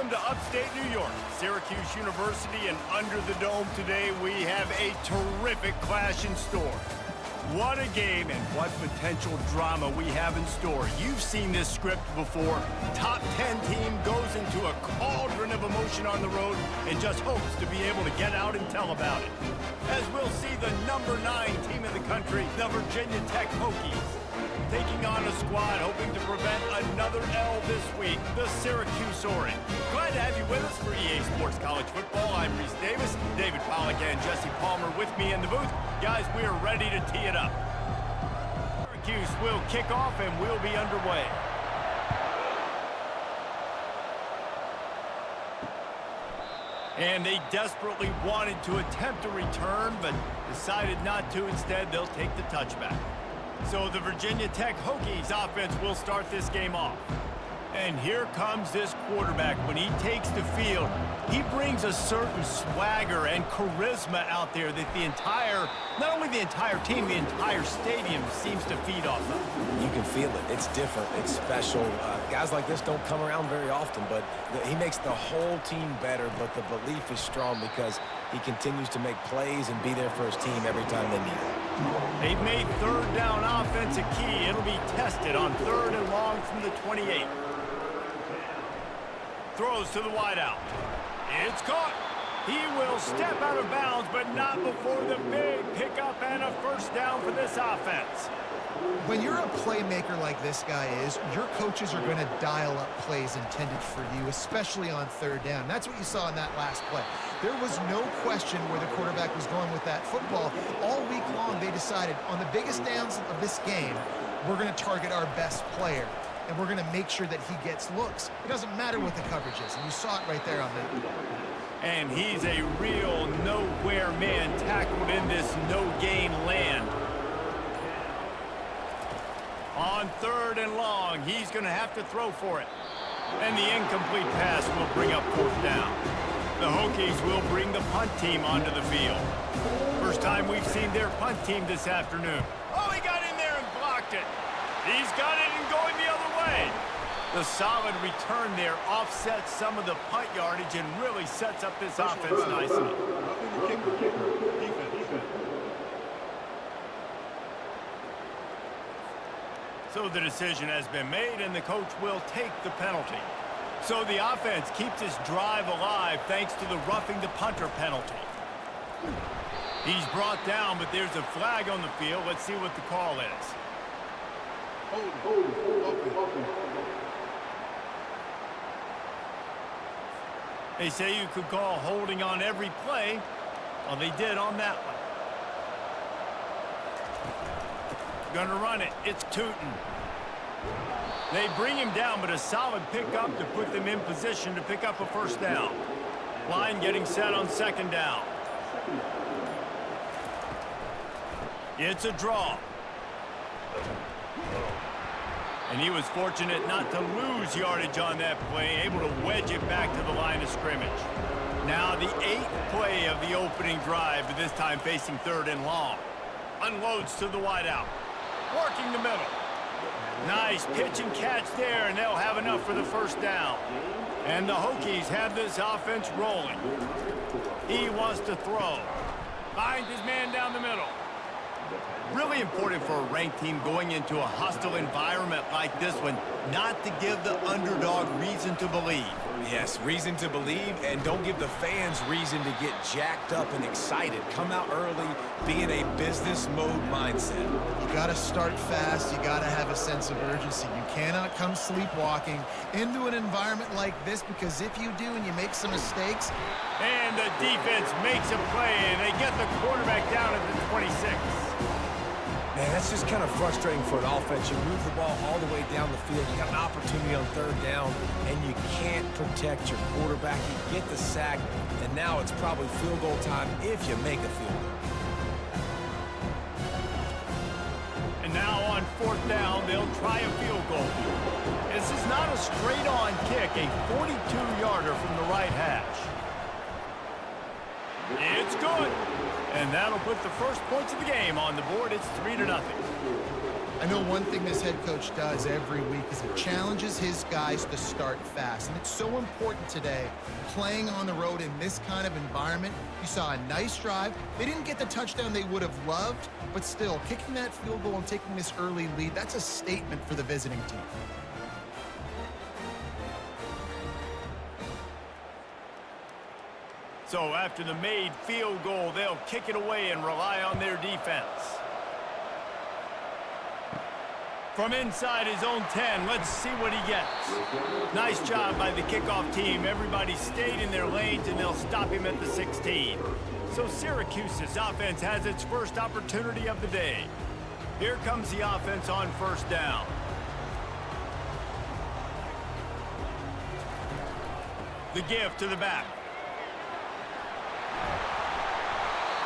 Welcome to upstate New York, Syracuse University, and under the dome today we have a terrific clash in store. What a game and what potential drama we have in store. You've seen this script before. Top 10 team goes into a cauldron of emotion on the road and just hopes to be able to get out and tell about it. As we'll see the number 9 team in the country, the Virginia Tech Hokies, taking on a squad hoping to prevent another L this week, the Syracuse Orange. Glad to have you with us for EA Sports College Football. I'm Reese Davis, David Pollack and Jesse Palmer with me in the booth. Guys, we are ready to tee it up. Syracuse will kick off and we'll be underway. And they desperately wanted to attempt a return, but decided not to. Instead, they'll take the touchback. So the Virginia Tech Hokies offense will start this game off. And here comes this quarterback. When he takes the field, he brings a certain swagger and charisma out there that not only the entire team, the entire stadium seems to feed off of. You can feel it. It's different. It's special. Guys like this don't come around very often, but he makes the whole team better, but the belief is strong because he continues to make plays and be there for his team every time they need it. They've made third down offense a key. It'll be tested on 3rd and long from the 28. Throws to the wideout. It's caught. He will step out of bounds, but not before the big pickup and a first down for this offense. When you're a playmaker like this guy is, your coaches are going to dial up plays intended for you, especially on 3rd down. That's what you saw in that last play. There was no question where the quarterback was going with that football. All week long, they decided on the biggest downs of this game, we're going to target our best player, and we're going to make sure that he gets looks. It doesn't matter what the coverage is, and you saw it right there on that. And he's a real nowhere man tackled in this no-gain land. On 3rd and long, he's going to have to throw for it. And the incomplete pass will bring up 4th down. The Hokies will bring the punt team onto the field. First time we've seen their punt team this afternoon. Oh, he got in there and blocked it. He's got it and going the other way. The solid return there offsets some of the punt yardage and really sets up this offense nicely. So the decision has been made, and the coach will take the penalty. So the offense keeps this drive alive thanks to the roughing the punter penalty. He's brought down, but there's a flag on the field. Let's see what the call is. They say you could call holding on every play. Well, they did on that one. Gonna run it. It's Tootin. They bring him down, but a solid pickup to put them in position to pick up a first down. Line getting set on 2nd down. It's a draw. And he was fortunate not to lose yardage on that play, able to wedge it back to the line of scrimmage. Now the 8th play of the opening drive, but this time facing 3rd and long. Unloads to the wideout. Working the middle. Nice pitch and catch there, and they'll have enough for the first down. And the Hokies have this offense rolling. He wants to throw. Finds his man down the middle. Really important for a ranked team going into a hostile environment like this one, not to give the underdog reason to believe. Yes, reason to believe, and don't give the fans reason to get jacked up and excited. Come out early, be in a business mode mindset. You got to start fast. You got to have a sense of urgency. You cannot come sleepwalking into an environment like this, because if you do and you make some mistakes. And the defense makes a play, and they get the quarterback down at the 26. Man, that's just kind of frustrating for an offense. You move the ball all the way down the field. You got an opportunity on 3rd down, and you can't protect your quarterback. You get the sack, and now it's probably field goal time if you make a field goal. And now on 4th down, they'll try a field goal. This is not a straight-on kick, a 42-yarder from the right hash. It's good. And that'll put the first points of the game on the board. It's 3-0. I know one thing this head coach does every week is he challenges his guys to start fast. And it's so important today, playing on the road in this kind of environment. You saw a nice drive. They didn't get the touchdown they would have loved, but still, kicking that field goal and taking this early lead, that's a statement for the visiting team. So after the made field goal, they'll kick it away and rely on their defense. From inside his own 10, let's see what he gets. Nice job by the kickoff team. Everybody stayed in their lanes, and they'll stop him at the 16. So Syracuse's offense has its first opportunity of the day. Here comes the offense on first down. The give to the back.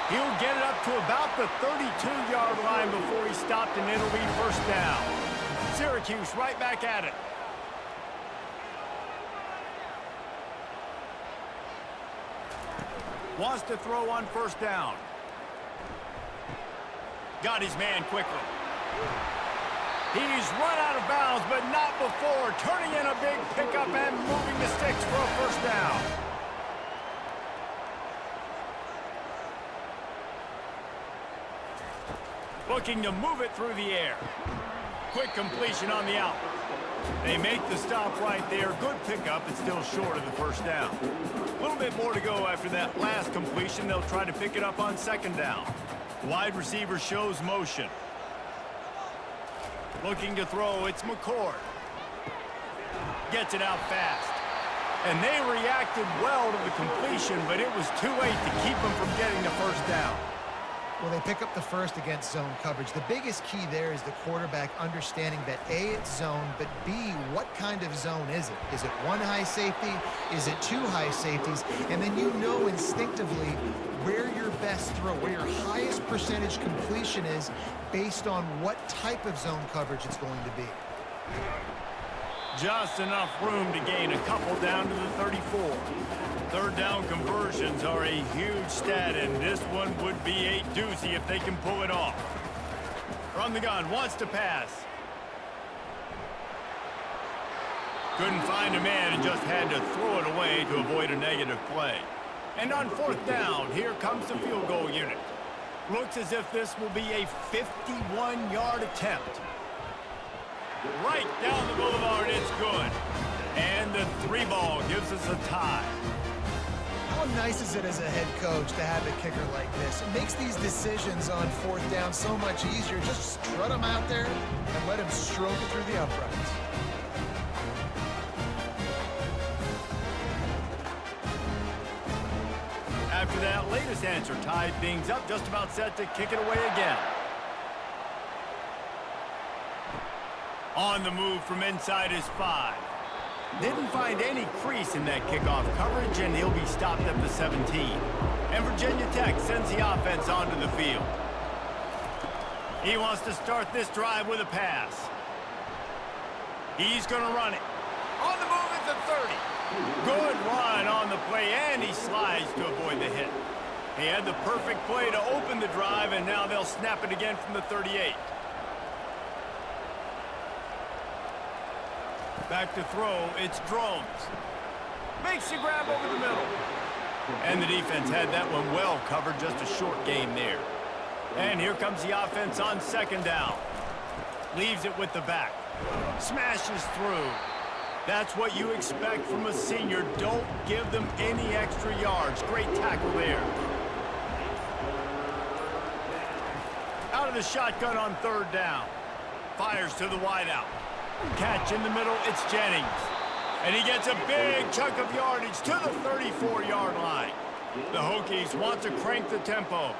He'll get it up to about the 32-yard line before he stopped, and it'll be first down. Syracuse right back at it. Wants to throw on first down. Got his man quickly. He's run out of bounds, but not before turning in a big pickup and moving the sticks for a first down. Looking to move it through the air. Quick completion on the out. They make the stop right there. Good pickup, but still short of the first down. A little bit more to go after that last completion. They'll try to pick it up on second down. Wide receiver shows motion. Looking to throw, it's McCord. Gets it out fast. And they reacted well to the completion, but it was too late to keep them from getting the first down. Well, they pick up the first against zone coverage. The biggest key there is the quarterback understanding that A, it's zone, but B, what kind of zone is it? Is it one high safety? Is it two high safeties? And then you know instinctively where your best throw, where your highest percentage completion is based on what type of zone coverage it's going to be. Just enough room to gain a couple down to the 34. Third down conversions are a huge stat, and this one would be a doozy if they can pull it off. From the gun, wants to pass. Couldn't find a man and just had to throw it away to avoid a negative play. And on fourth down, here comes the field goal unit. Looks as if this will be a 51-yard attempt. Right down the boulevard, it's good. And the 3-ball gives us a tie. How nice is it as a head coach to have a kicker like this? It makes these decisions on fourth down so much easier. Just strut him out there and let him stroke it through the uprights. After that latest answer, tied things up, just about set to kick it away again. On the move from inside his 5. Didn't find any crease in that kickoff coverage, and he'll be stopped at the 17. And Virginia Tech sends the offense onto the field. He wants to start this drive with a pass. He's going to run it. On the move at the 30. Good run on the play, and he slides to avoid the hit. He had the perfect play to open the drive, and now they'll snap it again from the 38. Back to throw, it's Drones. Makes the grab over the middle. And the defense had that one well covered, just a short game there. And here comes the offense on second down. Leaves it with the back. Smashes through. That's what you expect from a senior. Don't give them any extra yards. Great tackle there. Out of the shotgun on third down. Fires to the wideout. Catch in the middle, it's Jennings. And he gets a big chunk of yardage to the 34-yard line. The Hokies want to crank the tempo.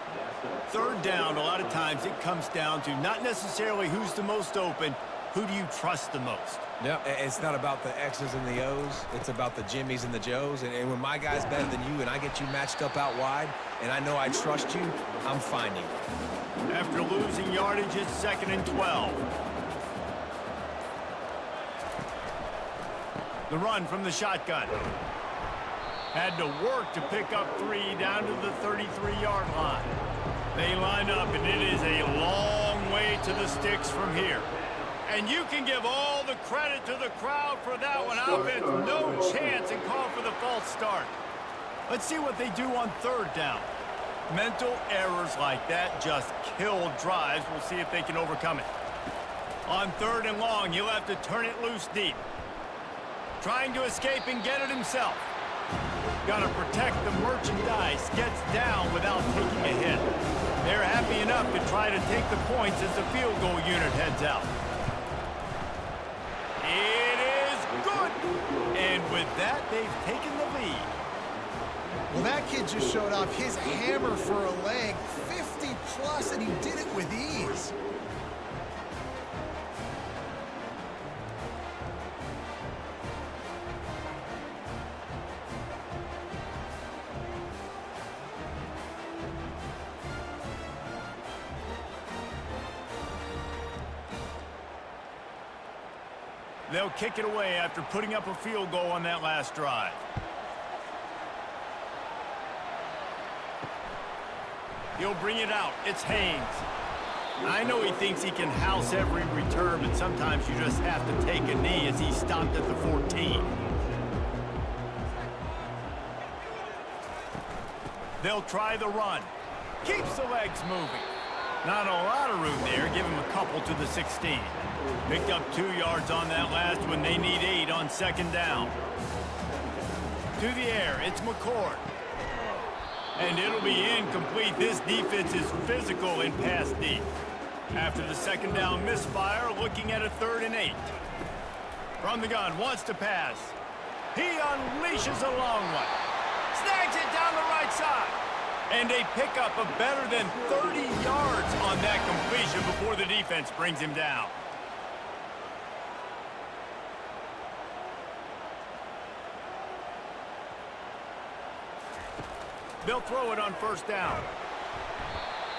Third down, a lot of times it comes down to not necessarily who's the most open, who do you trust the most? Yeah, it's not about the X's and the O's. It's about the Jimmies and the Joes. And when my guy's better than you and I get you matched up out wide and I know I trust you, I'm finding you. After losing yardage, it's 2nd and 12. The run from the shotgun. Had to work to pick up 3 down to the 33-yard line. They line up, and it is a long way to the sticks from here. And you can give all the credit to the crowd for that one. Offense, no chance, and call for the false start. Let's see what they do on third down. Mental errors like that just kill drives. We'll see if they can overcome it. On third and long, he'll have to turn it loose deep. Trying to escape and get it himself. Got to protect the merchandise. Gets down without taking a hit. They're happy enough to try to take the points as the field goal unit heads out. It is good. And with that, they've taken the lead. Well, that kid just showed off his hammer for a leg, 50+, and he did it with ease. They'll kick it away after putting up a field goal on that last drive. He'll bring it out. It's Haynes. I know he thinks he can house every return, but sometimes you just have to take a knee as he stopped at the 14. They'll try the run. Keeps the legs moving. Not a lot of room there. Give him a couple to the 16. Picked up 2 yards on that last one. They need 8 on second down. To the air, it's McCord. And it'll be incomplete. This defense is physical in pass deep. After the second down misfire, looking at a 3rd and 8. From the gun, wants to pass. He unleashes a long one. Snags it down the right side. And a pickup of better than 30 yards on that completion before the defense brings him down. They'll throw it on first down.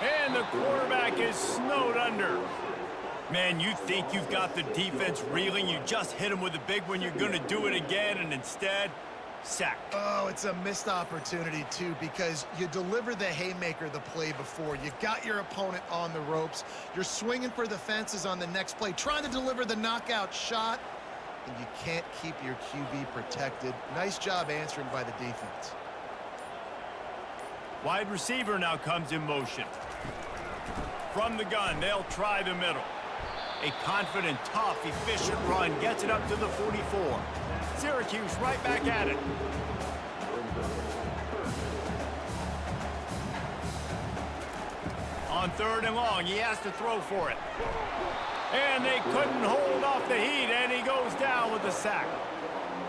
And the quarterback is snowed under. Man, you think you've got the defense reeling. You just hit him with a big one. You're going to do it again, and instead, sack. Oh, it's a missed opportunity, too, because you deliver the haymaker the play before. You got your opponent on the ropes. You're swinging for the fences on the next play, trying to deliver the knockout shot, and you can't keep your QB protected. Nice job answering by the defense. Wide receiver now comes in motion. From the gun, they'll try the middle. A confident, tough, efficient run gets it up to the 44. Syracuse right back at it. On third and long, he has to throw for it. And they couldn't hold off the heat, and he goes down with the sack.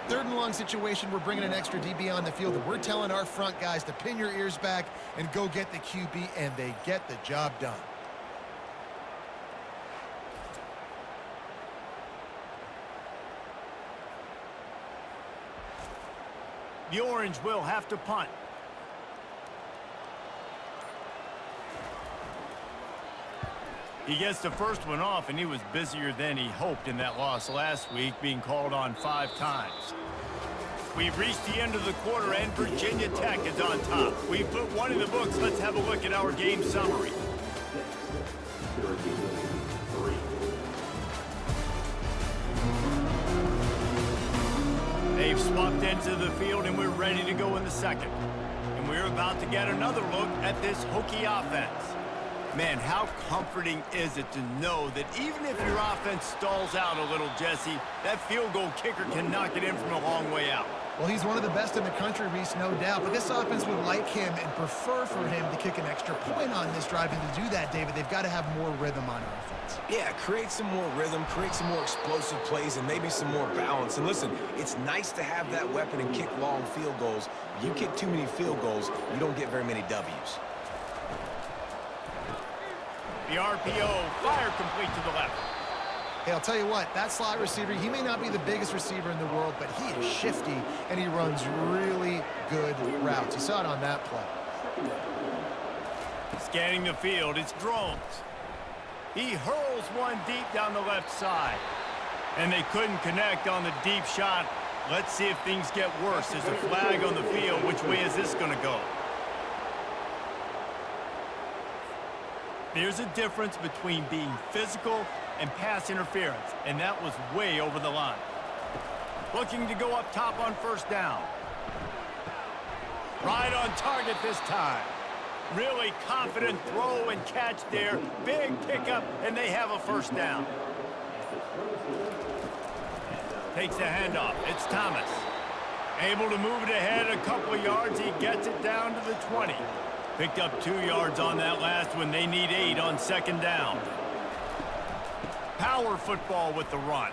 3rd and long situation, we're bringing an extra DB on the field, and we're telling our front guys to pin your ears back and go get the QB, and they get the job done. The Orange will have to punt. He gets the first one off, and he was busier than he hoped in that loss last week, being called on 5 times. We've reached the end of the quarter, and Virginia Tech is on top. We've put one in the books. Let's have a look at our game summary. They've swapped into the field, and we're ready to go in the second. And we're about to get another look at this Hokie offense. Man, how comforting is it to know that even if your offense stalls out a little, Jesse, that field goal kicker can knock it in from a long way out. Well, he's one of the best in the country, Reese, no doubt. But this offense would like him and prefer for him to kick an extra point on this drive. And to do that, David, they've got to have more rhythm on offense. Yeah, create some more rhythm, create some more explosive plays, and maybe some more balance. And listen, it's nice to have that weapon and kick long field goals. You kick too many field goals, you don't get very many W's. The RPO, fire complete to the left. Hey, I'll tell you what, that slot receiver, he may not be the biggest receiver in the world, but he is shifty, and he runs really good routes. You saw it on that play. Scanning the field, it's Drones. He hurls one deep down the left side. And they couldn't connect on the deep shot. Let's see if things get worse. There's a flag on the field. Which way is this going to go? There's a difference between being physical and pass interference, and that was way over the line. Looking to go up top on first down. Right on target this time. Really confident throw and catch there. Big pickup, and they have a first down. Takes the handoff. It's Thomas. Able to move it ahead a couple of yards. He gets it down to the 20. Picked up 2 yards on that last one. They need 8 on second down. Power football with the run.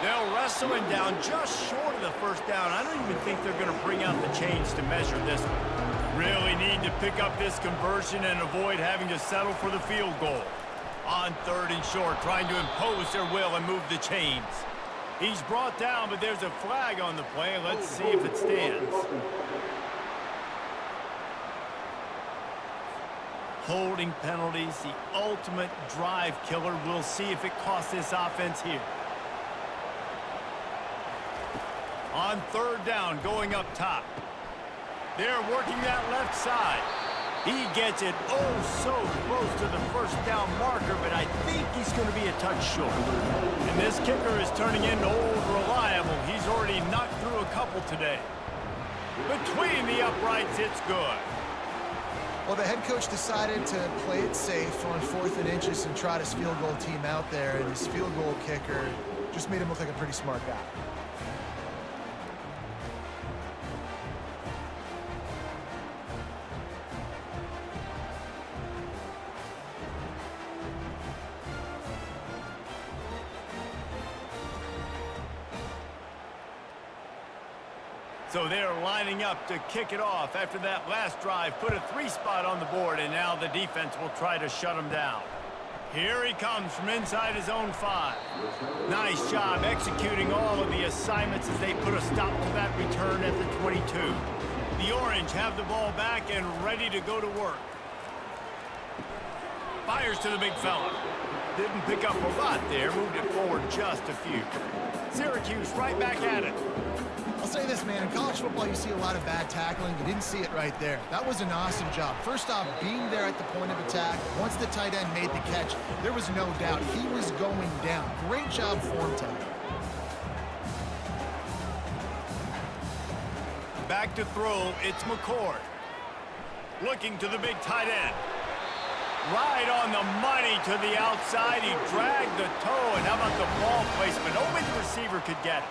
They'll wrestle him down just short of the first down. I don't even think they're going to bring out the chains to measure this one. Really need to pick up this conversion and avoid having to settle for the field goal. On third and short, trying to impose their will and move the chains. He's brought down, but there's a flag on the play. Let's see if it stands. Holding penalties, the ultimate drive killer. We'll see if it costs this offense here. On third down, going up top. They're working that left side. He gets it so close to the first down marker, but I think he's going to be a touch short. And this kicker is turning into old reliable. He's already knocked through a couple today. Between the uprights, it's good. Well, the head coach decided to play it safe on 4th and inches and trot his field goal team out there, and his field goal kicker just made him look like a pretty smart guy. So they're lining up to kick it off after that last drive. Put a 3 spot on the board, and now the defense will try to shut him down. Here he comes from inside his own 5. Nice job executing all of the assignments as they put a stop to that return at the 22. The Orange have the ball back and ready to go to work. Fires to the big fella. Didn't pick up a lot there. Moved it forward just a few. Syracuse right back at it. I'll say this, man. In college football, you see a lot of bad tackling. You didn't see it right there. That was an awesome job. First off, being there at the point of attack. Once the tight end made the catch, there was no doubt he was going down. Great job form tackle. Back to throw, it's McCord. Looking to the big tight end. Right on the money to the outside. He dragged the toe, and how about the ball placement? Only the receiver could get it.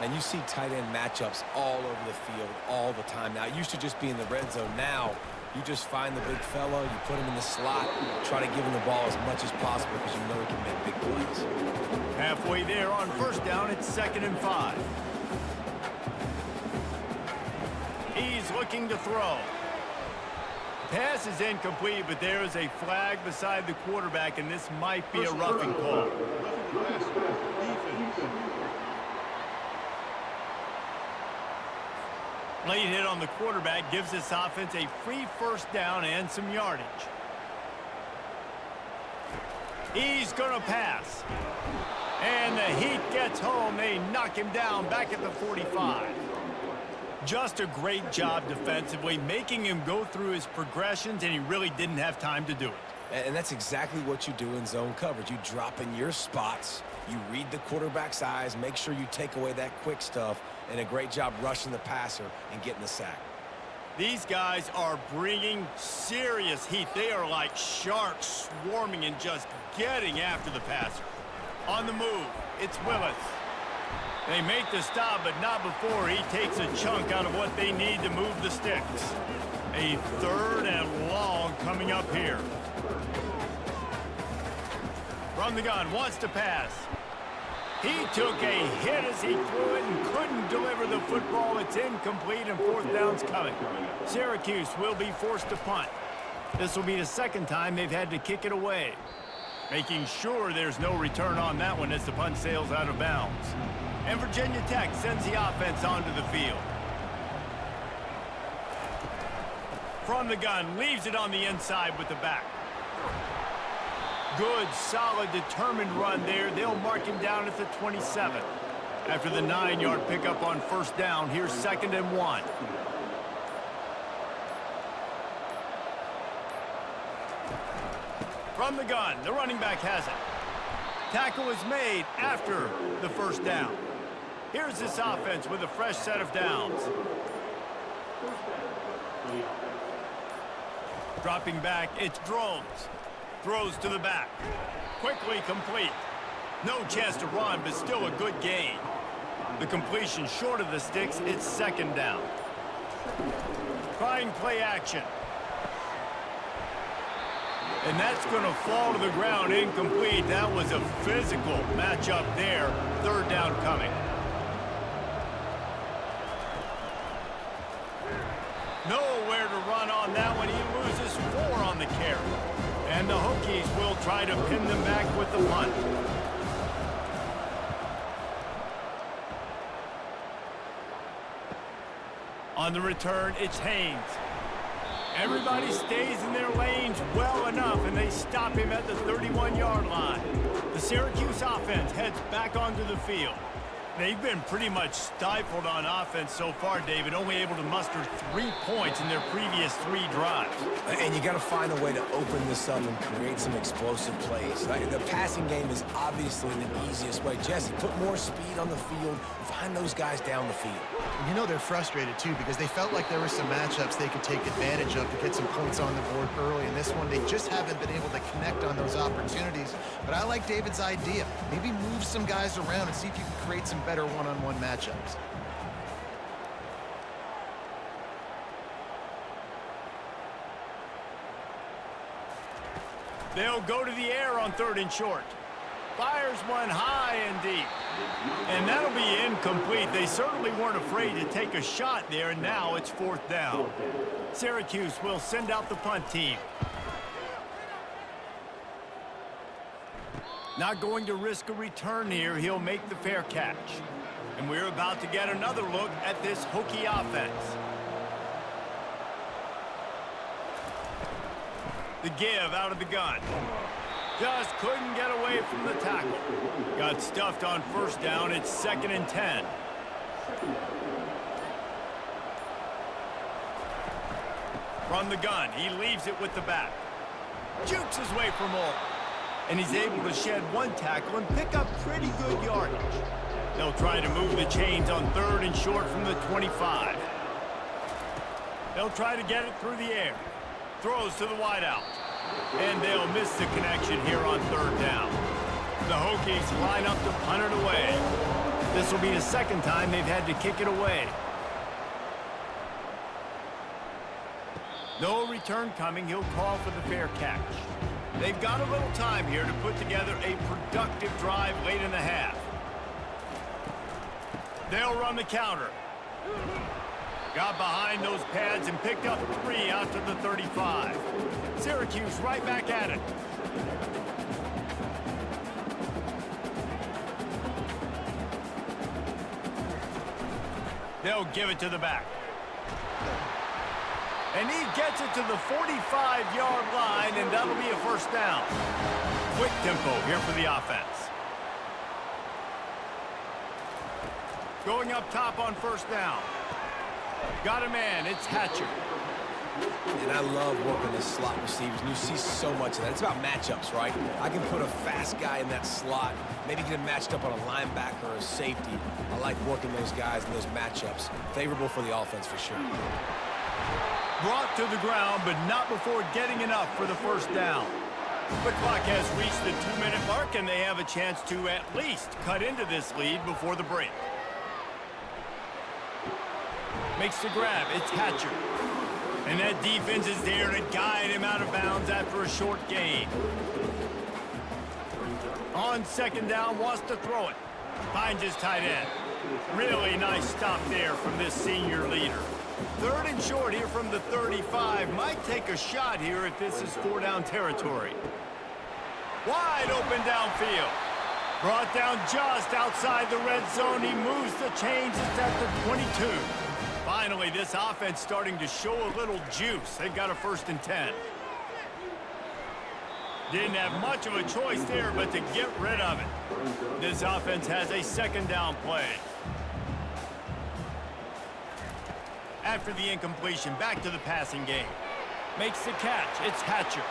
And you see tight end matchups all over the field all the time. Now, it used to just be in the red zone. Now, you just find the big fellow, you put him in the slot, try to give him the ball as much as possible because you know he can make big plays. Halfway there on first down, it's 2nd and 5. He's looking to throw. Pass is incomplete, but there is a flag beside the quarterback, and this might be a roughing call. Late hit on the quarterback gives this offense a free first down and some yardage. He's going to pass. And the Heat gets home. They knock him down back at the 45. Just a great job defensively, making him go through his progressions, and he really didn't have time to do it. And that's exactly what you do in zone coverage. You drop in your spots, you read the quarterback's eyes, make sure you take away that quick stuff, and a great job rushing the passer and getting the sack. These guys are bringing serious heat. They are like sharks swarming and just getting after the passer. On the move, it's Willis. They make the stop, but not before he takes a chunk out of what they need to move the sticks. A 3rd and long coming up here. From the gun, wants to pass. He took a hit as he threw it and couldn't deliver the football. It's incomplete, and 4th down's coming. Syracuse will be forced to punt. This will be the 2nd time they've had to kick it away. Making sure there's no return on that one as the punt sails out of bounds. And Virginia Tech sends the offense onto the field. From the gun, leaves it on the inside with the back. Good, solid, determined run there. They'll mark him down at the 27. After the 9-yard pickup on first down, here's 2nd and 1. From the gun, the running back has it. Tackle is made after the first down. Here's this offense with a fresh set of downs. Dropping back, it's Drones. Throws to the back. Quickly complete. No chance to run, but still a good gain. The completion short of the sticks, it's second down. Trying play action. And that's going to fall to the ground incomplete. That was a physical matchup there. Third down coming. Nowhere to run on that one. He loses 4 on the carry. And the Hokies will try to pin them back with the punt. On the return, it's Haynes. Everybody stays in their lanes well enough, and they stop him at the 31-yard line. The Syracuse offense heads back onto the field. They've been pretty much stifled on offense so far, David, only able to muster 3 points in their previous 3 drives. And you got to find a way to open this up and create some explosive plays. The passing game is obviously the easiest way. Jesse, put more speed on the field, find those guys down the field. And you know they're frustrated, too, because they felt like there were some matchups they could take advantage of to get some points on the board early. In this one, they just haven't been able to connect on those opportunities. But I like David's idea. Maybe move some guys around and see if you can create some better one-on-one matchups. They'll go to the air on 3rd and short. Fires one high and deep. And that'll be incomplete. They certainly weren't afraid to take a shot there, and now it's 4th down. Syracuse will send out the punt team. Not going to risk a return here. He'll make the fair catch. And we're about to get another look at this Hokie offense. The give out of the gun. Just couldn't get away from the tackle. Got stuffed on 1st down. It's 2nd and 10. From the gun, he leaves it with the back. Jukes his way for more. And he's able to shed 1 tackle and pick up pretty good yardage. They'll try to move the chains on 3rd and short from the 25. They'll try to get it through the air. Throws to the wideout. And they'll miss the connection here on 3rd down. The Hokies line up to punt it away. This will be the 2nd time they've had to kick it away. No return coming. He'll call for the fair catch. They've got a little time here to put together a productive drive late in the half. They'll run the counter. Got behind those pads and picked up 3 out to the 35. Syracuse right back at it. They'll give it to the back. And he gets it to the 45-yard line, and that'll be a 1st down. Quick tempo here for the offense. Going up top on 1st down. Got a man, it's Hatcher. And I love working the slot receivers, and you see so much of that. It's about matchups, right? I can put a fast guy in that slot, maybe get him matched up on a linebacker or a safety. I like working those guys in those matchups. Favorable for the offense for sure. Brought to the ground, but not before getting enough for the 1st down. The clock has reached the 2-minute mark, and they have a chance to at least cut into this lead before the break. Makes the grab. It's Hatcher. And that defense is there to guide him out of bounds after a short gain. On 2nd down, wants to throw it. Finds his tight end. Really nice stop there from this senior leader. 3rd and short here from the 35. Might take a shot here if this is 4-down territory. Wide open downfield. Brought down just outside the red zone. He moves the chains. It's at the 22. Finally, this offense starting to show a little juice. They've got a 1st and 10. Didn't have much of a choice there, but to get rid of it. This offense has a 2nd down play. After the incompletion, back to the passing game. Makes the catch. It's Hatcher.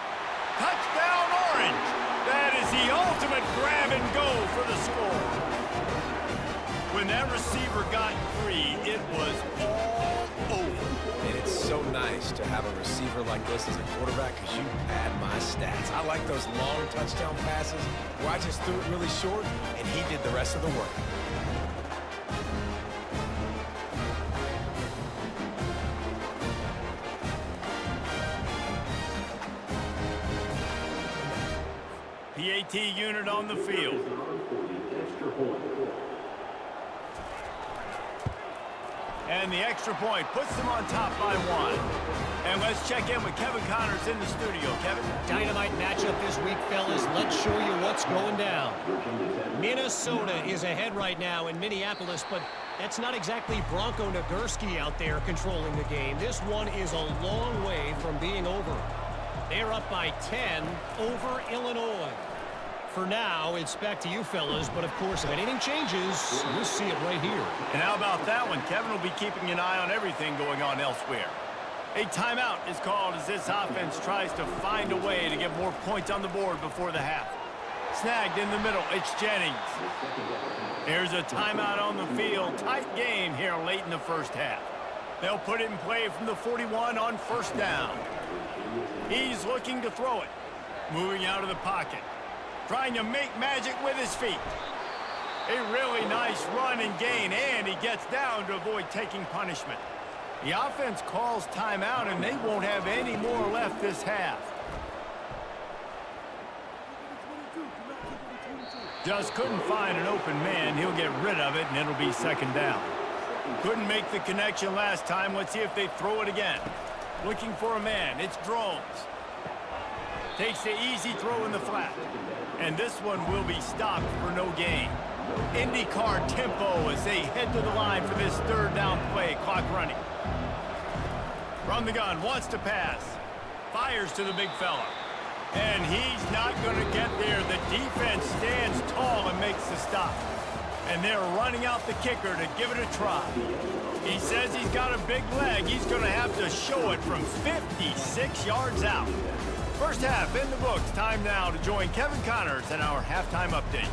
Touchdown, Orange! That is the ultimate grab and go for the score. When that receiver got free, it was all over. And it's so nice to have a receiver like this as a quarterback because you pad my stats. I like those long touchdown passes where I just threw it really short and he did the rest of the work. PAT unit on the field. And the extra point puts them on top by 1. And let's check in with Kevin Connors in the studio. Kevin? Dynamite matchup this week, fellas. Let's show you what's going down. Minnesota is ahead right now in Minneapolis, but that's not exactly Bronco Nagurski out there controlling the game. This one is a long way from being over. They're up by 10 over Illinois. For now, it's back to you fellas, but of course, if anything changes, we'll see it right here. And how about that one? Kevin will be keeping an eye on everything going on elsewhere. A timeout is called as this offense tries to find a way to get more points on the board before the half. Snagged in the middle, it's Jennings. There's a timeout on the field. Tight game here late in the first half. They'll put it in play from the 41 on first down. He's looking to throw it. Moving out of the pocket. Trying to make magic with his feet. A really nice run and gain, and he gets down to avoid taking punishment. The offense calls timeout, and they won't have any more left this half. Just couldn't find an open man. He'll get rid of it, and it'll be second down. Couldn't make the connection last time. Let's see if they throw it again. Looking for a man. It's Drones. Takes the easy throw in the flat. And this one will be stopped for no gain. IndyCar tempo as they head to the line for this third down play. Clock running. From the gun, wants to pass. Fires to the big fella. And he's not going to get there. The defense stands tall and makes the stop. And they're running out the kicker to give it a try. He says he's got a big leg. He's going to have to show it from 56 yards out. First half in the books. Time now to join Kevin Connors in our halftime update.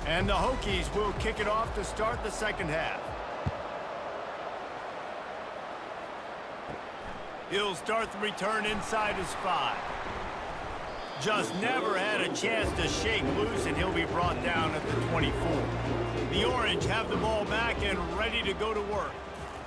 And the Hokies will kick it off to start the second half. He'll start the return inside his 5. Just never had a chance to shake loose, and he'll be brought down at the 24. The Orange have the ball back and ready to go to work.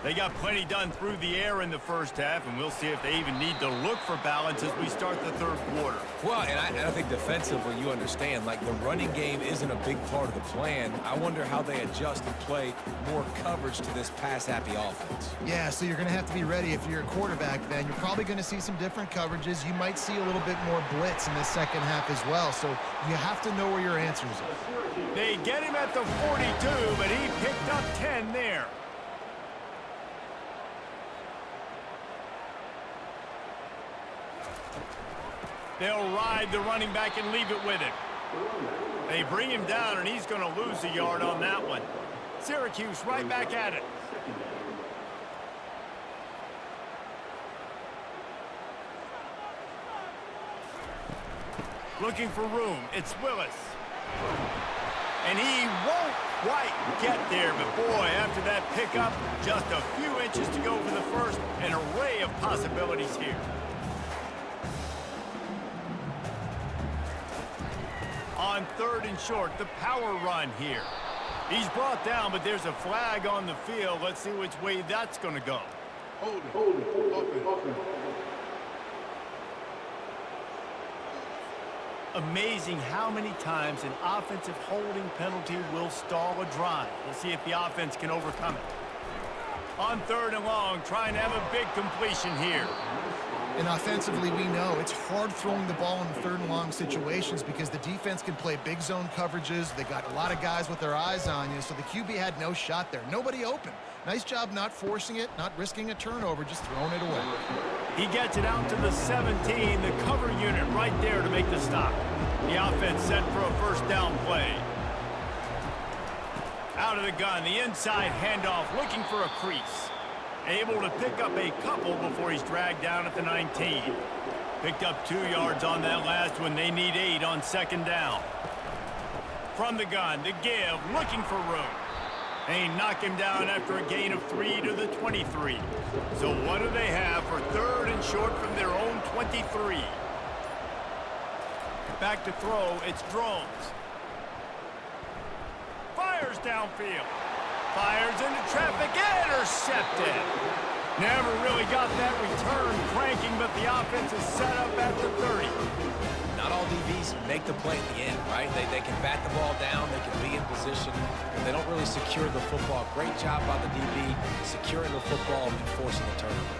They got plenty done through the air in the first half, and we'll see if they even need to look for balance as we start the third quarter. Well, and I think defensively, you understand, like the running game isn't a big part of the plan. I wonder how they adjust and play more coverage to this pass-happy offense. Yeah, so you're going to have to be ready if you're a quarterback then. You're probably going to see some different coverages. You might see a little bit more blitz in the second half as well, so you have to know where your answers are. They get him at the 42, but he picked up 10 there. They'll ride the running back and leave it with him. They bring him down, and he's going to lose a yard on that one. Syracuse right back at it. Looking for room. It's Willis. And he won't quite get there, but boy, after that pickup, just a few inches to go for the first. An array of possibilities here. On third and short, the power run here. He's brought down, but there's a flag on the field. Let's see which way that's going to go. Hold it. Open. Amazing how many times an offensive holding penalty will stall a drive. We'll see if the offense can overcome it. On third and long, trying to have a big completion here. And offensively, we know it's hard throwing the ball in third and long situations because the defense can play big zone coverages. They got a lot of guys with their eyes on you, so the QB had no shot there. Nobody open. Nice job not forcing it, not risking a turnover, just throwing it away. He gets it out to the 17, the cover unit right there to make the stop. The offense set for a first down play. Out of the gun, the inside handoff, looking for a crease. Able to pick up a couple before he's dragged down at the 19. Picked up 2 yards on that last one. They need 8 on second down. From the gun, the give, looking for room. They knock him down after a gain of 3 to the 23. So what do they have for third and short from their own 23? Back to throw, it's Drones. Fires downfield. Fires into traffic, intercepted. Never really got that return cranking, but the offense is set up at the 30. Not all DBs make the play at the end, right? They can bat the ball down, they can be in position, but they don't really secure the football. Great job by the DB securing the football and forcing the turnover.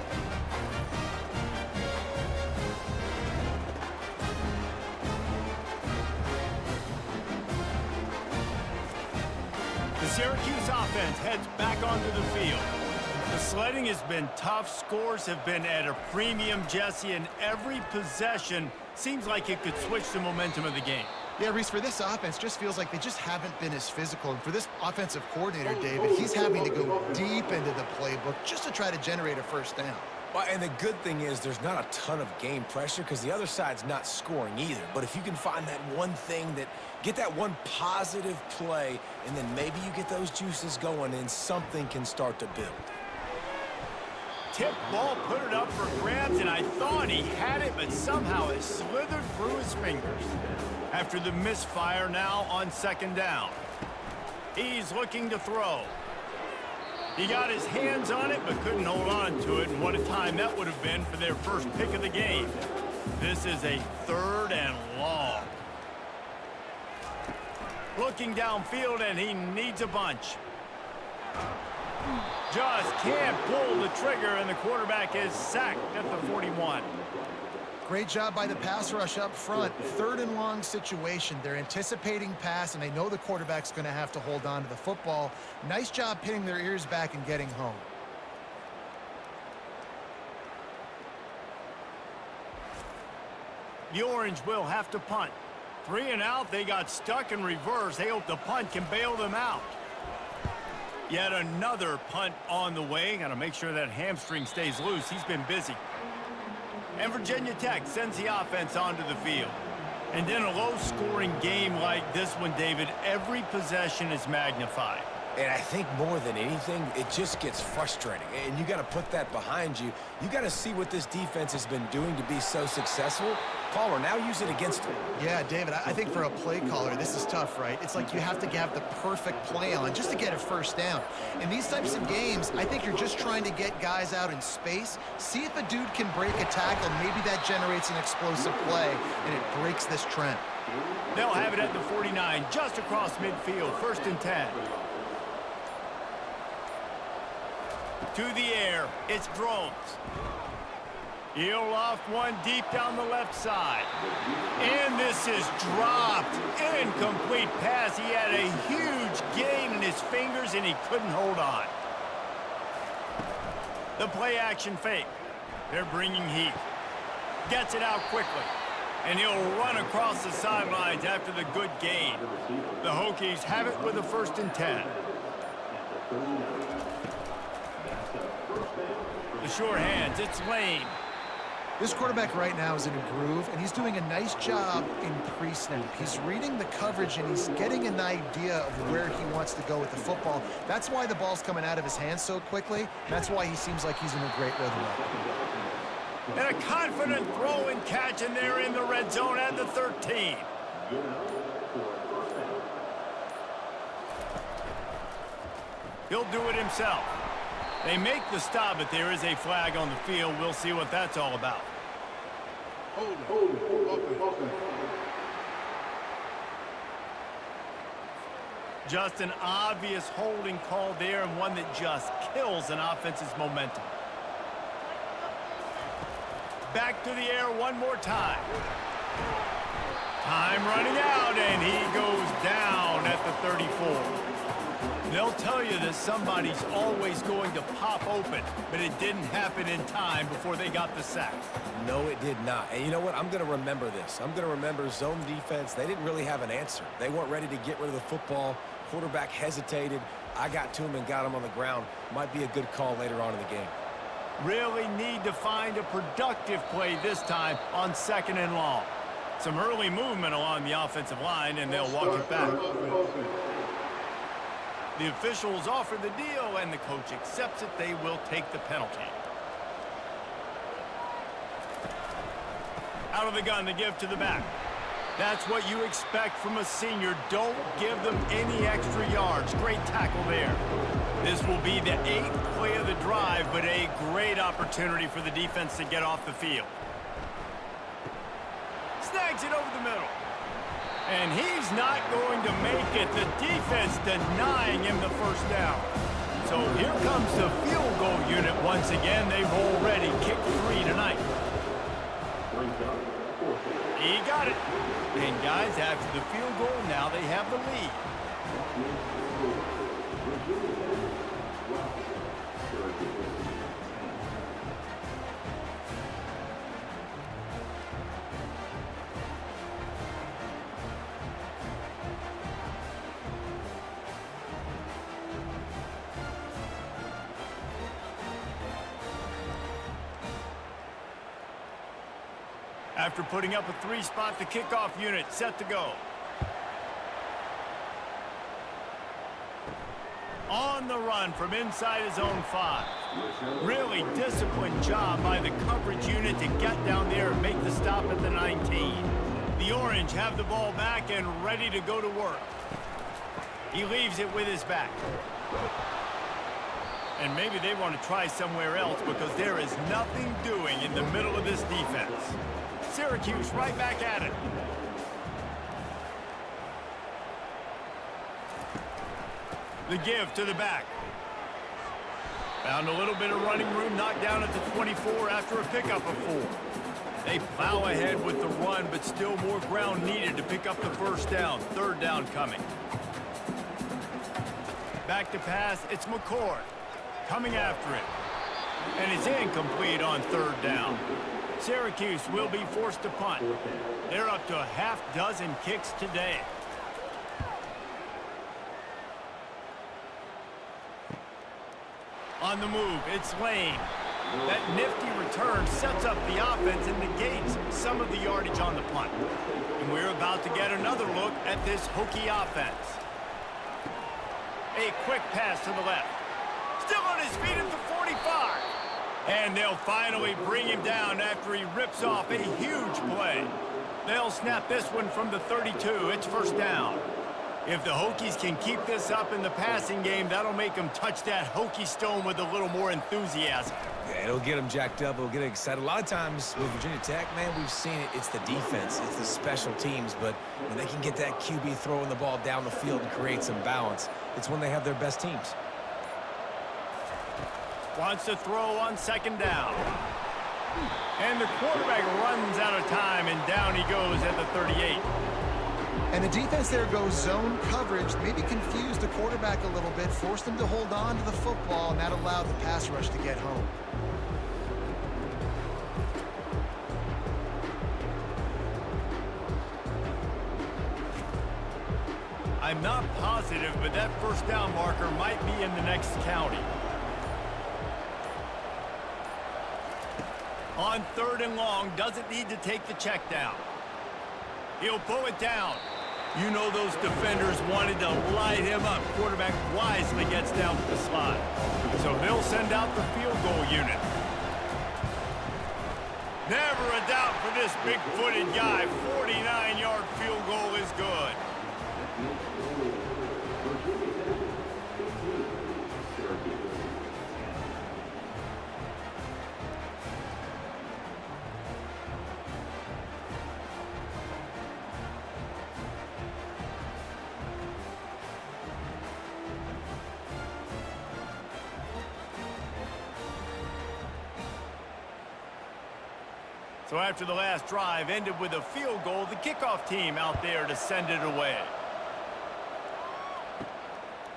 The Syracuse offense heads back onto the field. The sledding has been tough. Scores have been at a premium, Jesse, and every possession seems like it could switch the momentum of the game. Yeah, Reese, for this offense, just feels like they just haven't been as physical. And for this offensive coordinator, David, he's having to go deep into the playbook just to try to generate a first down. Well, and the good thing is there's not a ton of game pressure because the other side's not scoring either. But if you can find that one thing get that one positive play, and then maybe you get those juices going and something can start to build. Tip ball, put it up for grabs, and I thought he had it, but somehow it slithered through his fingers. After the misfire now on second down. He's looking to throw. He got his hands on it, but couldn't hold on to it, and what a time that would have been for their first pick of the game. This is a third and long. Looking downfield, and he needs a bunch. Just can't pull the trigger, and the quarterback is sacked at the 41. Great job by the pass rush up front. Third and long situation. They're anticipating pass, and they know the quarterback's going to have to hold on to the football. Nice job pinning their ears back and getting home. The Orange will have to punt. 3 and out, they got stuck in reverse. They hope the punt can bail them out. Yet another punt on the way. Got to make sure that hamstring stays loose. He's been busy. And Virginia Tech sends the offense onto the field. And in a low-scoring game like this one, David, every possession is magnified. And I think more than anything, it just gets frustrating. And you got to put that behind you. You got to see what this defense has been doing to be so successful. Caller, now use it against them. Yeah, David, I think for a play caller, this is tough, right? It's like you have to have the perfect play on just to get a first down. In these types of games, I think you're just trying to get guys out in space, see if a dude can break a tackle. Maybe that generates an explosive play, and it breaks this trend. They'll have it at the 49, just across midfield, 1st and 10. To the air, it's Drones. He'll loft one deep down the left side. And this is dropped. Incomplete pass. He had a huge gain in his fingers, and he couldn't hold on. The play action fake. They're bringing heat. Gets it out quickly. And he'll run across the sidelines after the good gain. The Hokies have it with a 1st and 10. The sure hands, it's Lane. This quarterback right now is in a groove, and he's doing a nice job in pre-snap. He's reading the coverage, and he's getting an idea of where he wants to go with the football. That's why the ball's coming out of his hands so quickly. That's why he seems like he's in a great rhythm. And a confident throw and catch, and they're in the red zone at the 13. He'll do it himself. They make the stop, but there is a flag on the field. We'll see what that's all about. Hold it. Just an obvious holding call there, and one that just kills an offense's momentum. Back to the air one more time. Time running out, and he goes down at the 34. They'll tell you that somebody's always going to pop open, but it didn't happen in time before they got the sack. No, it did not. And you know what? I'm going to remember this. I'm going to remember zone defense. They didn't really have an answer. They weren't ready to get rid of the football. Quarterback hesitated. I got to him and got him on the ground. Might be a good call later on in the game. Really need to find a productive play this time on 2nd and long. Some early movement along the offensive line, and they'll walk it back. The officials offer the deal, and the coach accepts it. They will take the penalty. Out of the gun to give to the back. That's what you expect from a senior. Don't give them any extra yards. Great tackle there. This will be the 8th play of the drive, but a great opportunity for the defense to get off the field. Snags it over the middle. And he's not going to make it. The defense denying him the first down. So here comes the field goal unit once again. They've already kicked 3 tonight. He got it. And guys, after the field goal, now they have the lead. After putting up a 3-spot, the kickoff unit set to go. On the run from inside his own 5. Really disciplined job by the coverage unit to get down there and make the stop at the 19. The Orange have the ball back and ready to go to work. He leaves it with his back. And maybe they want to try somewhere else because there is nothing doing in the middle of this defense. Syracuse right back at it. The give to the back. Found a little bit of running room, knocked down at the 24 after a pickup of 4. They plow ahead with the run, but still more ground needed to pick up the first down. 3rd down coming. Back to pass, it's McCord. Coming after it. And it's incomplete on 3rd down. Syracuse will be forced to punt. They're up to a half-dozen kicks today. On the move, it's Lane. That nifty return sets up the offense and negates some of the yardage on the punt. And we're about to get another look at this Hokie offense. A quick pass to the left. Still on his feet at the 45. And they'll finally bring him down after he rips off a huge play. They'll snap this one from the 32. It's 1st down. If the Hokies can keep this up in the passing game, that'll make them touch that Hokie stone with a little more enthusiasm. Yeah, it'll get them jacked up. It'll get them excited. A lot of times with Virginia Tech, man, we've seen it. It's the defense. It's the special teams. But when they can get that QB throwing the ball down the field and create some balance, it's when they have their best teams. Wants to throw on 2nd down. And the quarterback runs out of time, and down he goes at the 38. And the defense there goes zone coverage, maybe confused the quarterback a little bit, forced him to hold on to the football, and that allowed the pass rush to get home. I'm not positive, but that 1st down marker might be in the next county. On 3rd and long, doesn't need to take the check down. He'll pull it down. You know those defenders wanted to light him up. Quarterback wisely gets down to the slot. So they'll send out the field goal unit. Never a doubt for this big-footed guy. 49-yard field goal is good. So after the last drive ended with a field goal, the kickoff team out there to send it away.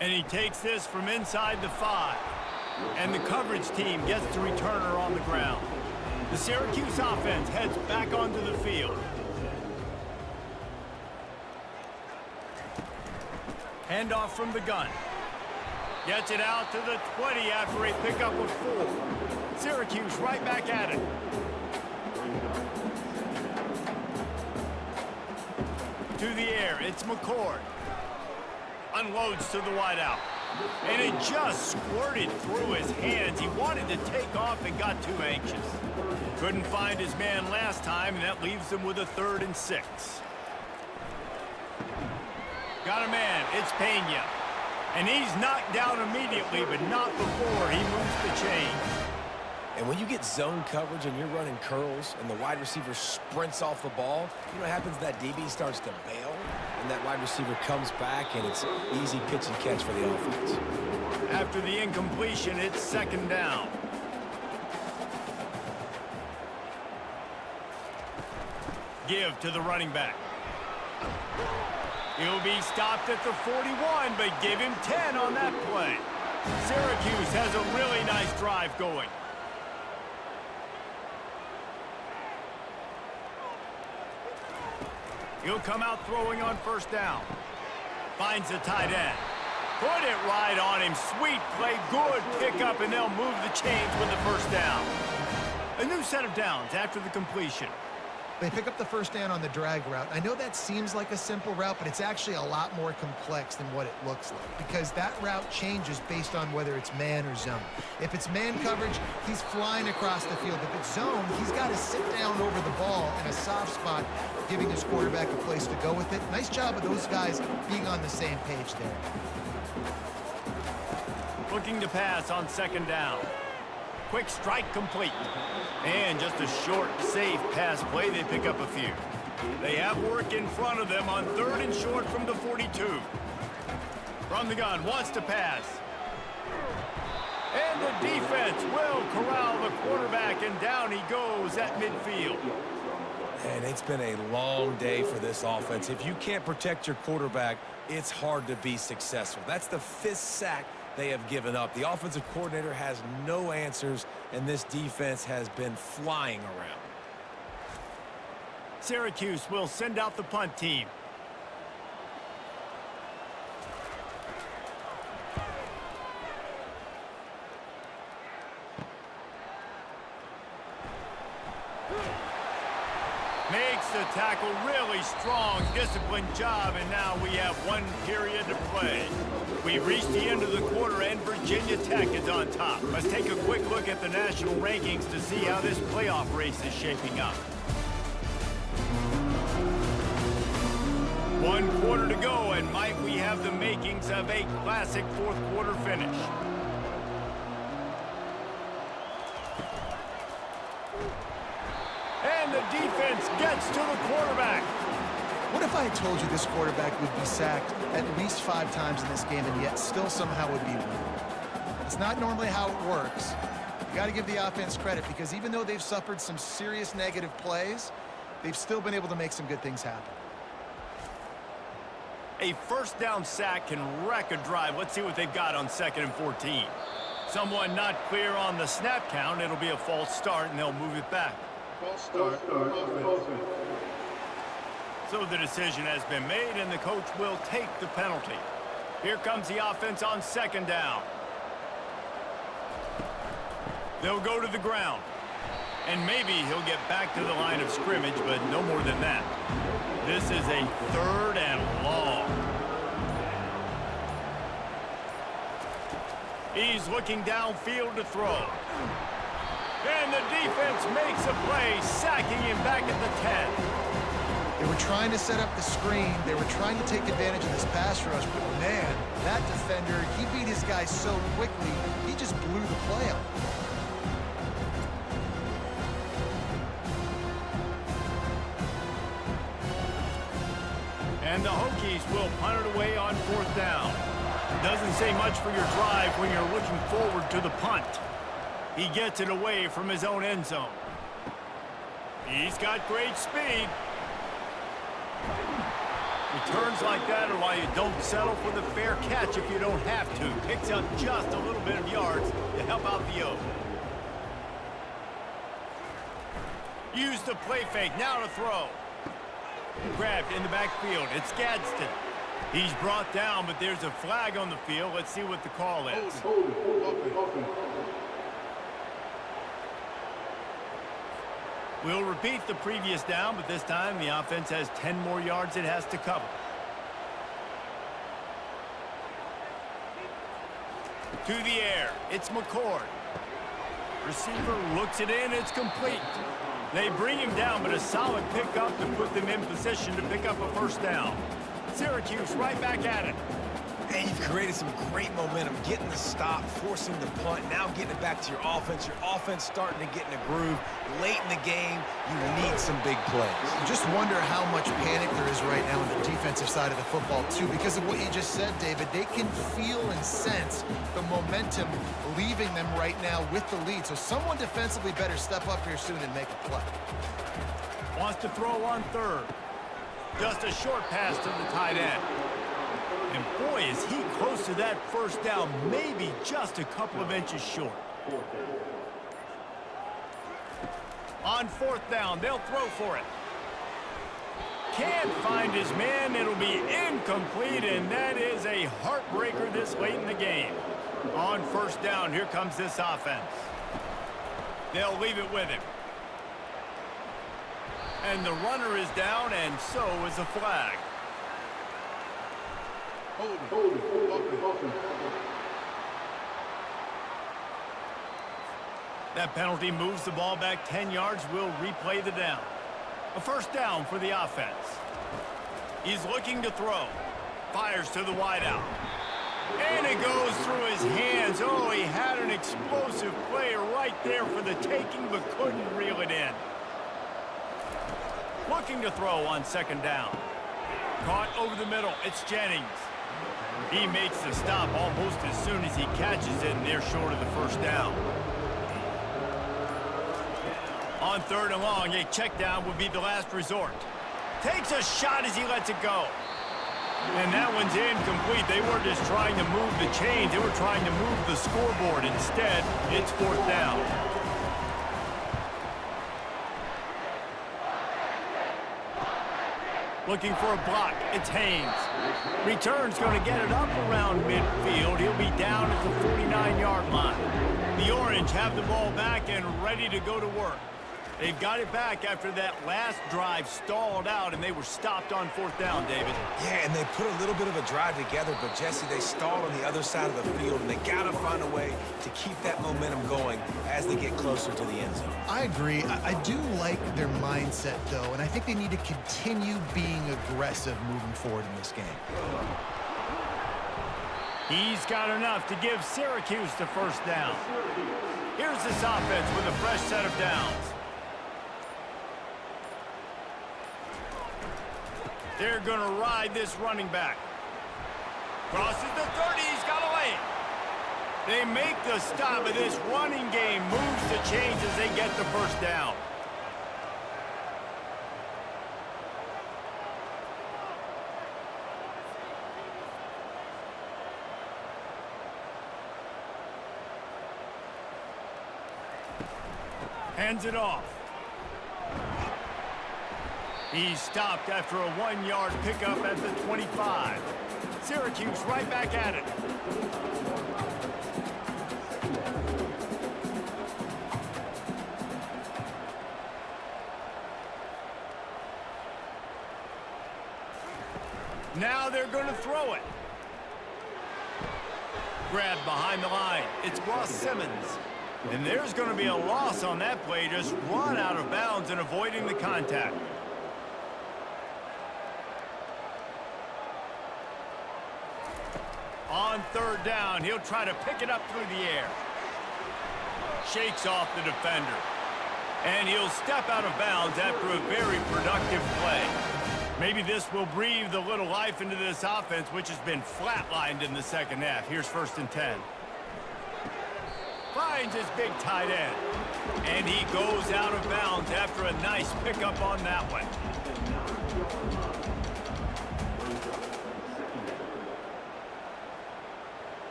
And he takes this from inside the 5. And the coverage team gets the returner on the ground. The Syracuse offense heads back onto the field. Handoff from the gun. Gets it out to the 20 after a pickup of 4. Syracuse right back at it. To the air, it's McCord. Unloads to the wideout. And it just squirted through his hands. He wanted to take off and got too anxious. Couldn't find his man last time, and that leaves him with a 3rd and 6. Got a man, it's Pena. And he's knocked down immediately, but not before he moves the chains. And when you get zone coverage and you're running curls and the wide receiver sprints off the ball, you know what happens? That DB starts to bail, and that wide receiver comes back, and it's easy pitch and catch for the offense. After the incompletion, it's 2nd down. Give to the running back. He'll be stopped at the 41, but give him 10 on that play. Syracuse has a really nice drive going. He'll come out throwing on 1st down. Finds the tight end. Put it right on him. Sweet play. Good pickup, and they'll move the chains with the 1st down. A new set of downs after the completion. They pick up the 1st down on the drag route. I know that seems like a simple route, but it's actually a lot more complex than what it looks like, because that route changes based on whether it's man or zone. If it's man coverage, he's flying across the field. If it's zone, he's got to sit down over the ball in a soft spot, giving his quarterback a place to go with it. Nice job of those guys being on the same page there. Looking to pass on 2nd down. Quick strike complete. And just a short, safe pass play. They pick up a few. They have work in front of them on 3rd and short from the 42. From the gun, wants to pass. And the defense will corral the quarterback, and down he goes at midfield. And it's been a long day for this offense. If you can't protect your quarterback, it's hard to be successful. That's the 5th sack they have given up. The offensive coordinator has no answers, and this defense has been flying around. Syracuse will send out the punt team. Makes the tackle really strong, disciplined job, and now we have 1 period to play. We've reached the end of the quarter, and Virginia Tech is on top. Let's take a quick look at the national rankings to see how this playoff race is shaping up. 1 quarter to go, and might we have the makings of a classic 4th quarter finish. And the defense gets to the quarterback. What if I had told you this quarterback would be sacked at least 5 times in this game and yet still somehow would be winning? It's not normally how it works. You got to give the offense credit, because even though they've suffered some serious negative plays, they've still been able to make some good things happen. A 1st down sack can wreck a drive. Let's see what they've got on 2nd and 14. Someone not clear on the snap count. It'll be a false start, and they'll move it back. False start. So the decision has been made, and the coach will take the penalty. Here comes the offense on 2nd down. They'll go to the ground. And maybe he'll get back to the line of scrimmage, but no more than that. This is a 3rd and long. He's looking downfield to throw. And the defense makes a play, sacking him back at the 10. They were trying to set up the screen. They were trying to take advantage of this pass rush, but man, that defender, he beat his guy so quickly, he just blew the play up. And the Hokies will punt it away on 4th down. Doesn't say much for your drive when you're looking forward to the punt. He gets it away from his own end zone. He's got great speed. Returns like that are why you don't settle for the fair catch if you don't have to. Picks up just a little bit of yards to help out the O. Use the play fake, now to throw. Grabbed in the backfield, it's Gadsden. He's brought down, but there's a flag on the field. Let's see what the call is. We'll repeat the previous down, but this time the offense has 10 more yards it has to cover. To the air, it's McCord. Receiver looks it in, it's complete. They bring him down, but a solid pickup to put them in position to pick up a first down. Syracuse right back at it. And you've created some great momentum, getting the stop, forcing the punt, now getting it back to your offense. Your offense starting to get in a groove. Late in the game, you need some big plays. Just wonder how much panic there is right now on the defensive side of the football, too, because of what you just said, David. They can feel and sense the momentum leaving them right now with the lead. So someone defensively better step up here soon and make a play. Wants to throw on third. Just a short pass to the tight end. And boy, is he close to that first down, maybe just a couple of inches short. On fourth down, they'll throw for it. Can't find his man, it'll be incomplete, and that is a heartbreaker this late in the game. On first down, here comes this offense. They'll leave it with him. And the runner is down, and so is a flag. That penalty moves the ball back 10 yards. We'll replay the down. A first down for the offense. He's looking to throw. Fires to the wideout. And it goes through his hands. Oh, he had an explosive player right there for the taking, but couldn't reel it in. Looking to throw on second down. Caught over the middle. It's Jennings. He makes the stop almost as soon as he catches it, and they're short of the first down. On third and long, a check down would be the last resort. Takes a shot as he lets it go. And that one's incomplete. They weren't just trying to move the chains. They were trying to move the scoreboard. Instead, it's fourth down. Looking for a block. It's Haynes. Return's going to get it up around midfield. He'll be down at the 49-yard line. The Orange have the ball back and ready to go to work. They've got it back after that last drive stalled out, and they were stopped on fourth down, David. Yeah, and they put a little bit of a drive together, but, Jesse, they stalled on the other side of the field, and they got to find a way to keep that momentum going as they get closer to the end zone. I agree. I do like their mindset, though, and I think they need to continue being aggressive moving forward in this game. He's got enough to give Syracuse the first down. Here's this offense with a fresh set of downs. They're going to ride this running back. Crosses the 30, he's got a lane. They make the stop, but this running game moves the chains as they get the first down. Hands it off. He's stopped after a 1-yard pickup at the 25. Syracuse right back at it. Now they're going to throw it. Grabbed behind the line. It's Ross Simmons. And there's going to be a loss on that play. Just run out of bounds and avoiding the contact. On third down, he'll try to pick it up through the air. Shakes off the defender. And he'll step out of bounds after a very productive play. Maybe this will breathe a little life into this offense, which has been flatlined in the second half. Here's 1st and 10. Finds his big tight end. And he goes out of bounds after a nice pickup on that one.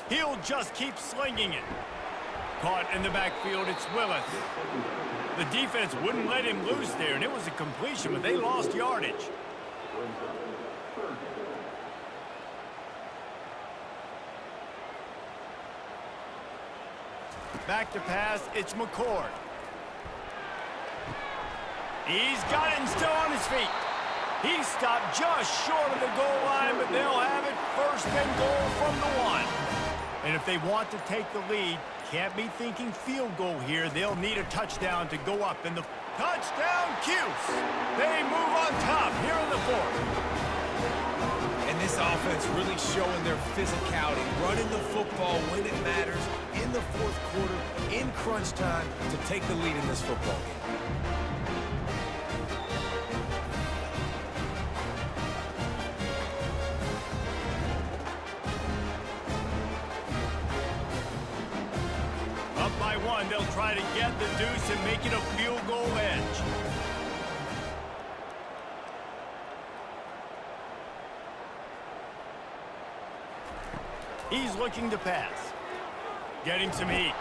He'll just keep slinging it. Caught in the backfield, it's Willis. The defense wouldn't let him loose there, and it was a completion, but they lost yardage. Back to pass, it's McCord. He's got it and still on his feet. He stopped just short of the goal line, but they'll have it first and goal from the 1. And if they want to take the lead, can't be thinking field goal here. They'll need a touchdown to go up in the touchdown. Cuse. They move on top here in the 4th. And this offense really showing their physicality, running the football when it matters, in the 4th quarter, in crunch time, to take the lead in this football game. Up by 1, they'll try to get the deuce and make it a field goal edge. He's looking to pass. Getting some heat.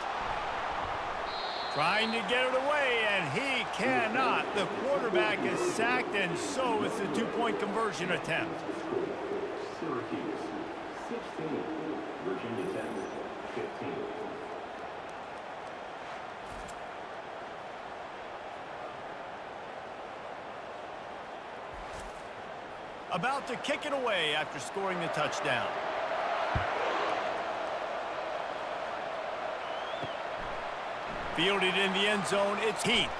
Trying to get it away, and he cannot. The quarterback is sacked, and so is the 2-point conversion attempt. Syracuse, 16. Virginia Tech, 15. About to kick it away after scoring the touchdown. Fielded in the end zone, it's Heath.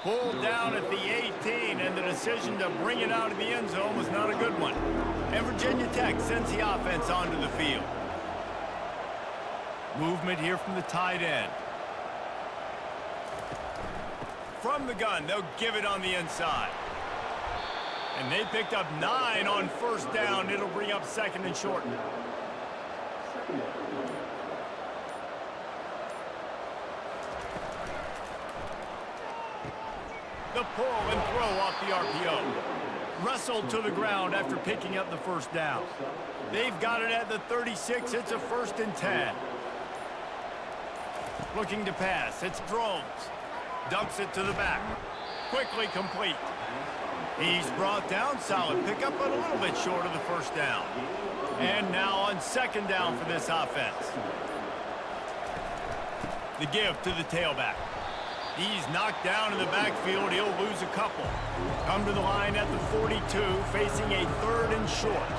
Pulled down at the 18, and the decision to bring it out of the end zone was not a good one. And Virginia Tech sends the offense onto the field. Movement here from the tight end. From the gun, they'll give it on the inside. And they picked up 9 on first down. It'll bring up 2nd and short. The pull and throw off the RPO. Wrestled to the ground after picking up the first down. They've got it at the 36. It's a 1st and 10. Looking to pass. It's Drones. Dumps it to the back. Quickly complete. He's brought down. Solid pickup, but a little bit short of the first down. And now on 2nd down for this offense. The give to the tailback. He's knocked down in the backfield. He'll lose a couple. Come to the line at the 42, facing a 3rd and short.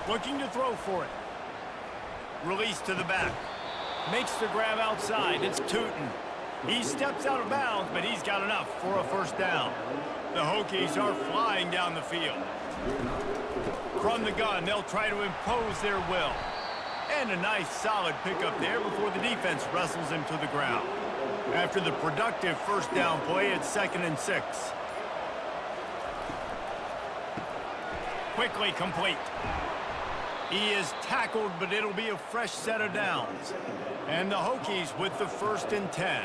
Looking to throw for it. Release to the back. Makes the grab outside. It's Tootin. He steps out of bounds, but he's got enough for a first down. The Hokies are flying down the field. From the gun, they'll try to impose their will. And a nice solid pickup there before the defense wrestles him to the ground. After the productive first down play, it's 2nd and 6. Quickly complete. He is tackled, but it'll be a fresh set of downs. And the Hokies with the 1st and 10.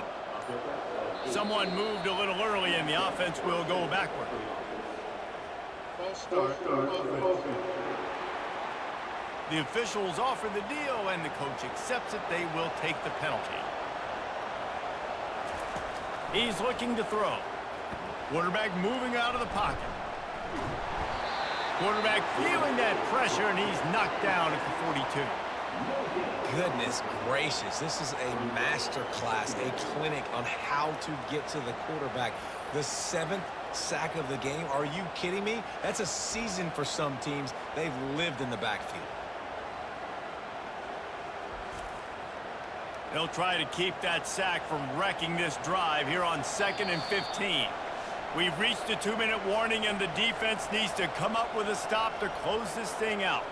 Someone moved a little early, and the offense will go backward. False start. Offense. The officials offer the deal, and the coach accepts it. They will take the penalty. He's looking to throw. Quarterback moving out of the pocket. Quarterback feeling that pressure, and he's knocked down at the 42. Goodness gracious, this is a master class, a clinic on how to get to the quarterback. The 7th sack of the game. Are you kidding me? That's a season for some teams. They've lived in the backfield. They'll try to keep that sack from wrecking this drive here on 2nd and 15. We've reached a 2-minute warning, and the defense needs to come up with a stop to close this thing out.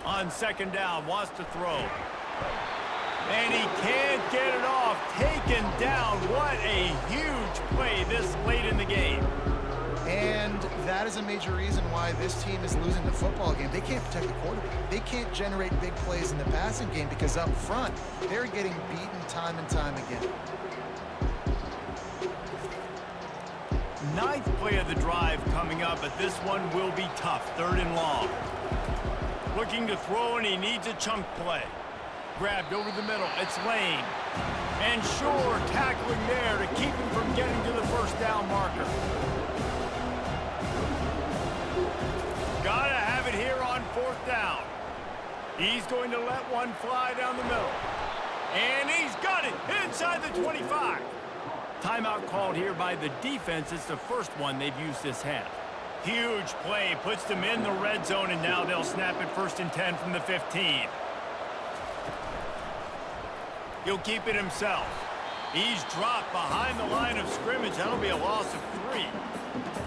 On 2nd down, wants to throw. And he can't get it off. Taken down. What a huge play this late in the game. And that is a major reason why this team is losing the football game. They can't protect the quarterback. They can't generate big plays in the passing game because up front, they're getting beaten time and time again. Ninth play of the drive coming up, but this one will be tough. 3rd and long. Looking to throw, and he needs a chunk play. Grabbed over the middle. It's Lane. And Shore tackling there to keep him from getting to the first down marker. Gotta have it here on 4th down. He's going to let one fly down the middle. And he's got it inside the 25. Timeout called here by the defense. It's the first one they've used this half. Huge play, puts them in the red zone, and now they'll snap it 1st and 10 from the 15. He'll keep it himself. He's dropped behind the line of scrimmage. That'll be a loss of 3.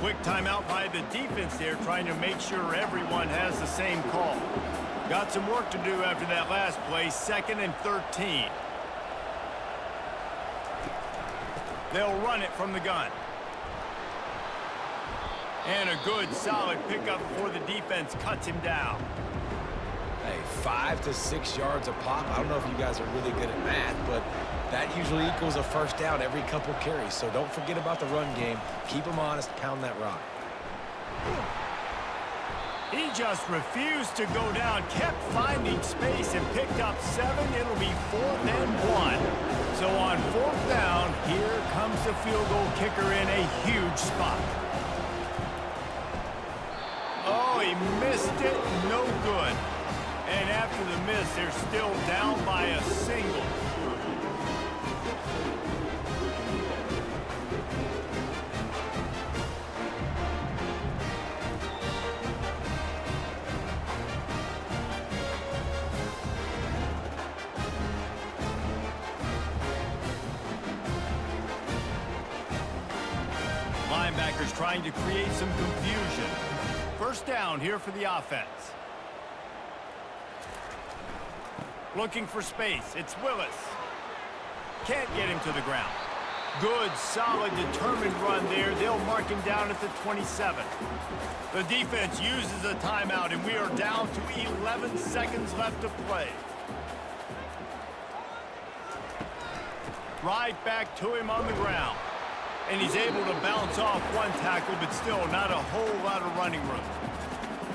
Quick timeout by the defense there, trying to make sure everyone has the same call. Got some work to do after that last play. 2nd and 13. They'll run it from the gun. And a good, solid pickup before the defense cuts him down. Hey, 5 to 6 yards a pop. I don't know if you guys are really good at math, but that usually equals a first down every couple carries. So don't forget about the run game. Keep them honest. Pound that rock. He just refused to go down, kept finding space, and picked up 7. It'll be 4th and 1. So on 4th down, here comes the field goal kicker in a huge spot. Oh, he missed it. No good. And after the miss, they're still down by a single. Linebackers trying to create some confusion. First down here for the offense. Looking for space. It's Willis. Can't get him to the ground. Good, solid, determined run there. They'll mark him down at the 27. The defense uses a timeout, and we are down to 11 seconds left to play. Right back to him on the ground. And he's able to bounce off one tackle, but still not a whole lot of running room.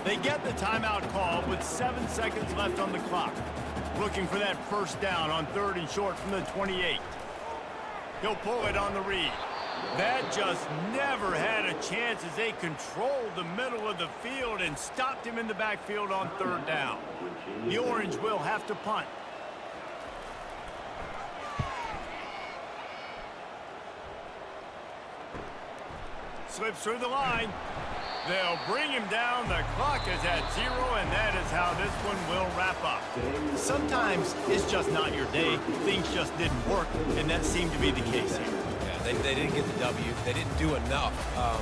They get the timeout call with 7 seconds left on the clock. Looking for that first down on 3rd and short from the 28. He'll pull it on the read. That just never had a chance as they controlled the middle of the field and stopped him in the backfield on 3rd down. The Orange will have to punt. Slips through the line. They'll bring him down. The clock is at 0, and that is how this one will wrap up. Sometimes it's just not your day. Things just didn't work, and that seemed to be the case here. Yeah, they didn't get the W. They didn't do enough.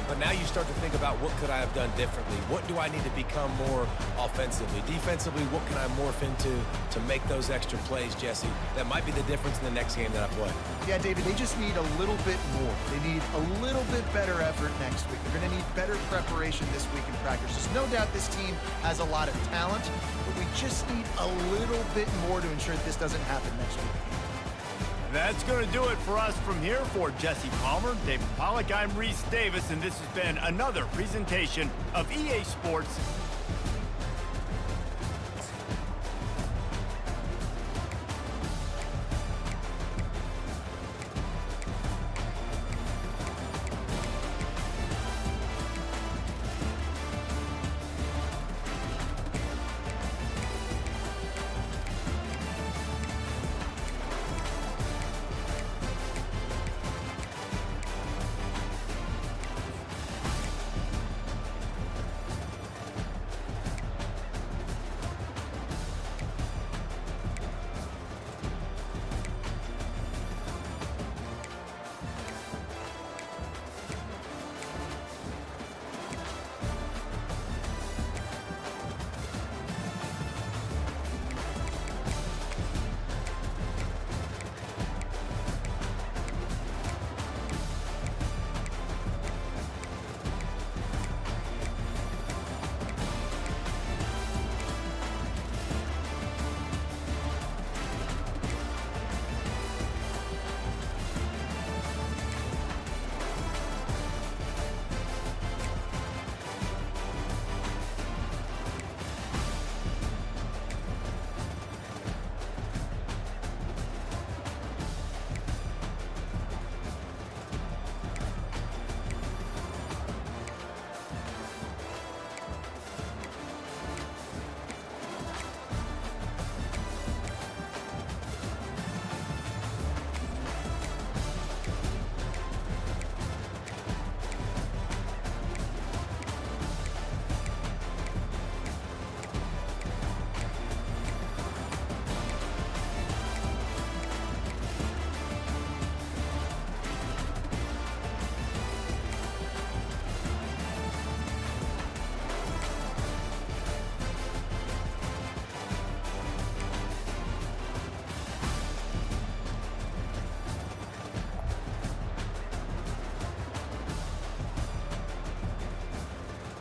But now you start to think about what could I have done differently? What do I need to become more offensively? Defensively, what can I morph into to make those extra plays, Jesse? That might be the difference in the next game that I play. Yeah, David, they just need a little bit more. They need a little bit better effort next week. They're going to need better preparation this week in practice. There's no doubt this team has a lot of talent, but we just need a little bit more to ensure that this doesn't happen next week. That's going to do it for us from here. For Jesse Palmer, David Pollack, I'm Reese Davis, and this has been another presentation of EA Sports